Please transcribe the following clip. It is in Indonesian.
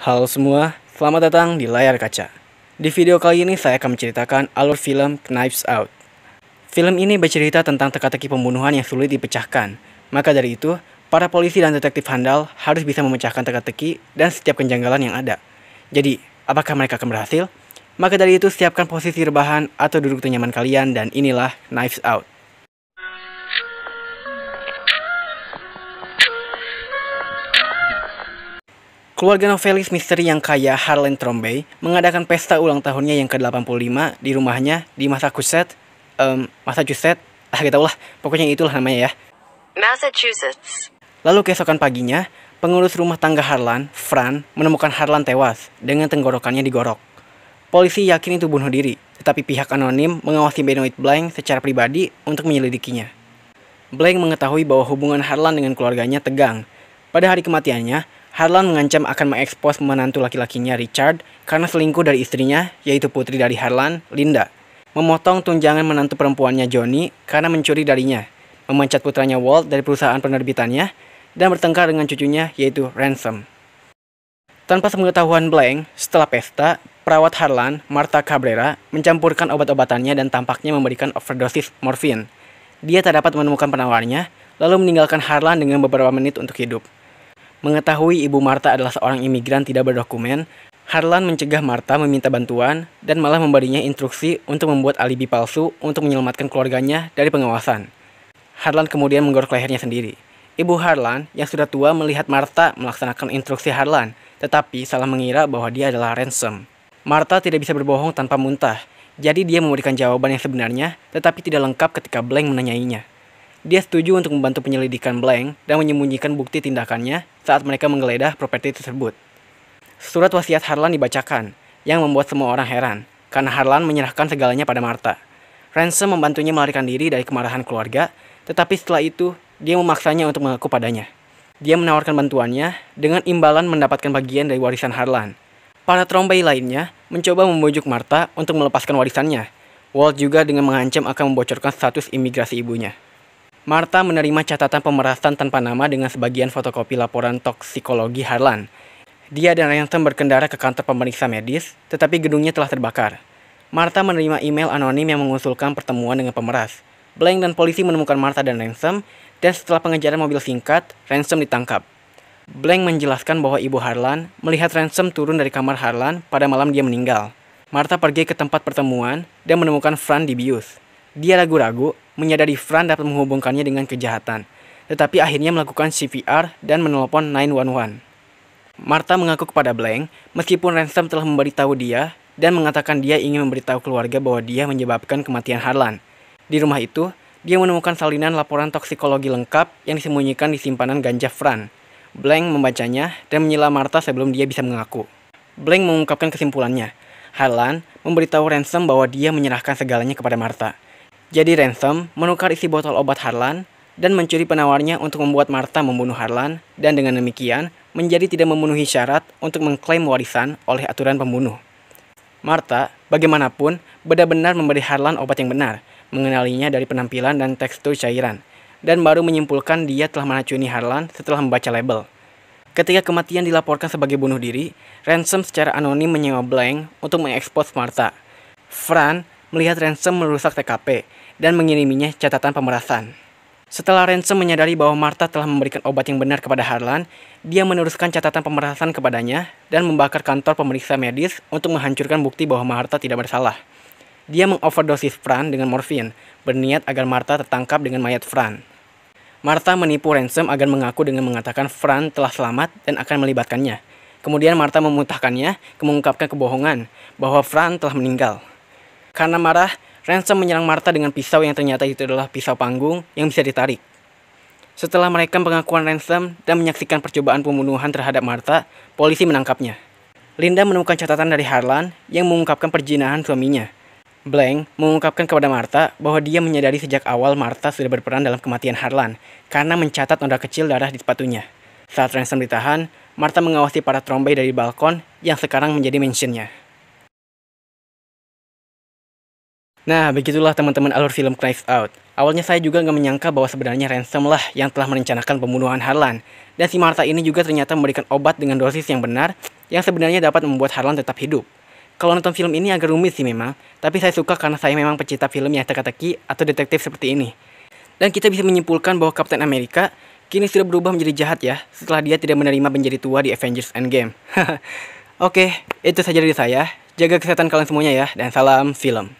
Halo semua, selamat datang di Layar Kaca. Di video kali ini saya akan menceritakan alur film Knives Out. Film ini bercerita tentang teka-teki pembunuhan yang sulit dipecahkan. Maka dari itu, para polisi dan detektif handal harus bisa memecahkan teka-teki dan setiap kejanggalan yang ada. Jadi, apakah mereka akan berhasil? Maka dari itu, siapkan posisi rebahan atau duduk ternyaman kalian dan inilah Knives Out. Keluarga novelis misteri yang kaya Harlan Thrombey mengadakan pesta ulang tahunnya yang ke-85 di rumahnya di Massachusetts. Kita lah, pokoknya itulah namanya ya. Massachusetts. Lalu keesokan paginya, pengurus rumah tangga Harlan, Fran, menemukan Harlan tewas dengan tenggorokannya digorok. Polisi yakin itu bunuh diri, tetapi pihak anonim mengawasi Benoit Blanc secara pribadi untuk menyelidikinya. Blanc mengetahui bahwa hubungan Harlan dengan keluarganya tegang. Pada hari kematiannya, Harlan mengancam akan mengekspos menantu laki-lakinya Richard karena selingkuh dari istrinya, yaitu putri dari Harlan, Linda. Memotong tunjangan menantu perempuannya Johnny karena mencuri darinya. Memecat putranya Walt dari perusahaan penerbitannya, dan bertengkar dengan cucunya, yaitu Ransom. Tanpa sepengetahuan Blanc, setelah pesta, perawat Harlan, Martha Cabrera, mencampurkan obat-obatannya dan tampaknya memberikan overdosis morfin. Dia tak dapat menemukan penawarnya, lalu meninggalkan Harlan dengan beberapa menit untuk hidup. Mengetahui ibu Martha adalah seorang imigran tidak berdokumen, Harlan mencegah Martha meminta bantuan dan malah memberinya instruksi untuk membuat alibi palsu untuk menyelamatkan keluarganya dari pengawasan. Harlan kemudian menggorok lehernya sendiri. Ibu Harlan yang sudah tua melihat Martha melaksanakan instruksi Harlan, tetapi salah mengira bahwa dia adalah Ransom. Martha tidak bisa berbohong tanpa muntah, jadi dia memberikan jawaban yang sebenarnya, tetapi tidak lengkap ketika Blanc menanyainya. Dia setuju untuk membantu penyelidikan Blanc dan menyembunyikan bukti tindakannya saat mereka menggeledah properti tersebut. Surat wasiat Harlan dibacakan, yang membuat semua orang heran, karena Harlan menyerahkan segalanya pada Martha. Ransom membantunya melarikan diri dari kemarahan keluarga, tetapi setelah itu, dia memaksanya untuk mengaku padanya. Dia menawarkan bantuannya dengan imbalan mendapatkan bagian dari warisan Harlan. Para Thrombey lainnya mencoba membujuk Martha untuk melepaskan warisannya. Walt juga dengan mengancam akan membocorkan status imigrasi ibunya. Martha menerima catatan pemerasan tanpa nama dengan sebagian fotokopi laporan toksikologi Harlan. Dia dan Ransom berkendara ke kantor pemeriksa medis, tetapi gedungnya telah terbakar. Martha menerima email anonim yang mengusulkan pertemuan dengan pemeras. Blanc dan polisi menemukan Martha dan Ransom, dan setelah pengejaran mobil singkat, Ransom ditangkap. Blanc menjelaskan bahwa ibu Harlan melihat Ransom turun dari kamar Harlan pada malam dia meninggal. Martha pergi ke tempat pertemuan dan menemukan Fran dibius. Dia ragu-ragu, menyadari Fran dapat menghubungkannya dengan kejahatan, tetapi akhirnya melakukan CPR dan menelpon 911. Martha mengaku kepada Blanc, meskipun Ransom telah memberitahu dia dan mengatakan dia ingin memberitahu keluarga bahwa dia menyebabkan kematian Harlan. Di rumah itu, dia menemukan salinan laporan toksikologi lengkap yang disembunyikan di simpanan ganja Fran. Blanc membacanya dan menyela Martha sebelum dia bisa mengaku. Blanc mengungkapkan kesimpulannya. Harlan memberitahu Ransom bahwa dia menyerahkan segalanya kepada Martha. Jadi Ransom menukar isi botol obat Harlan dan mencuri penawarnya untuk membuat Martha membunuh Harlan, dan dengan demikian menjadi tidak memenuhi syarat untuk mengklaim warisan oleh aturan pembunuh. Martha, bagaimanapun, benar-benar memberi Harlan obat yang benar, mengenalinya dari penampilan dan tekstur cairan, dan baru menyimpulkan dia telah meracuni Harlan setelah membaca label. Ketika kematian dilaporkan sebagai bunuh diri, Ransom secara anonim menyewa Blanc untuk mengekspos Martha. Fran melihat Ransom merusak TKP dan mengiriminya catatan pemerasan. Setelah Ransom menyadari bahwa Martha telah memberikan obat yang benar kepada Harlan, dia meneruskan catatan pemerasan kepadanya dan membakar kantor pemeriksa medis untuk menghancurkan bukti bahwa Martha tidak bersalah. Dia mengoverdosis Fran dengan morfin, berniat agar Martha tertangkap dengan mayat Fran. Martha menipu Ransom agar mengaku dengan mengatakan Fran telah selamat dan akan melibatkannya. Kemudian Martha memutahkannya, mengungkapkan kebohongan bahwa Fran telah meninggal. Karena marah, Ransom menyerang Martha dengan pisau yang ternyata itu adalah pisau panggung yang bisa ditarik. Setelah merekam pengakuan Ransom dan menyaksikan percobaan pembunuhan terhadap Martha, polisi menangkapnya. Linda menemukan catatan dari Harlan yang mengungkapkan perzinahan suaminya. Blanc mengungkapkan kepada Martha bahwa dia menyadari sejak awal Martha sudah berperan dalam kematian Harlan karena mencatat noda kecil darah di sepatunya. Saat Ransom ditahan, Martha mengawasi para Thrombey dari balkon yang sekarang menjadi mansionnya. Nah, begitulah teman-teman alur film Knives Out. Awalnya saya juga nggak menyangka bahwa sebenarnya Ransom lah yang telah merencanakan pembunuhan Harlan. Dan si Martha ini juga ternyata memberikan obat dengan dosis yang benar yang sebenarnya dapat membuat Harlan tetap hidup. Kalau nonton film ini agak rumit sih memang, tapi saya suka karena saya memang pecinta film yang teka-teki atau detektif seperti ini. Dan kita bisa menyimpulkan bahwa Captain America kini sudah berubah menjadi jahat ya, setelah dia tidak menerima menjadi tua di Avengers Endgame. Oke, itu saja dari saya. Jaga kesehatan kalian semuanya ya, dan salam film.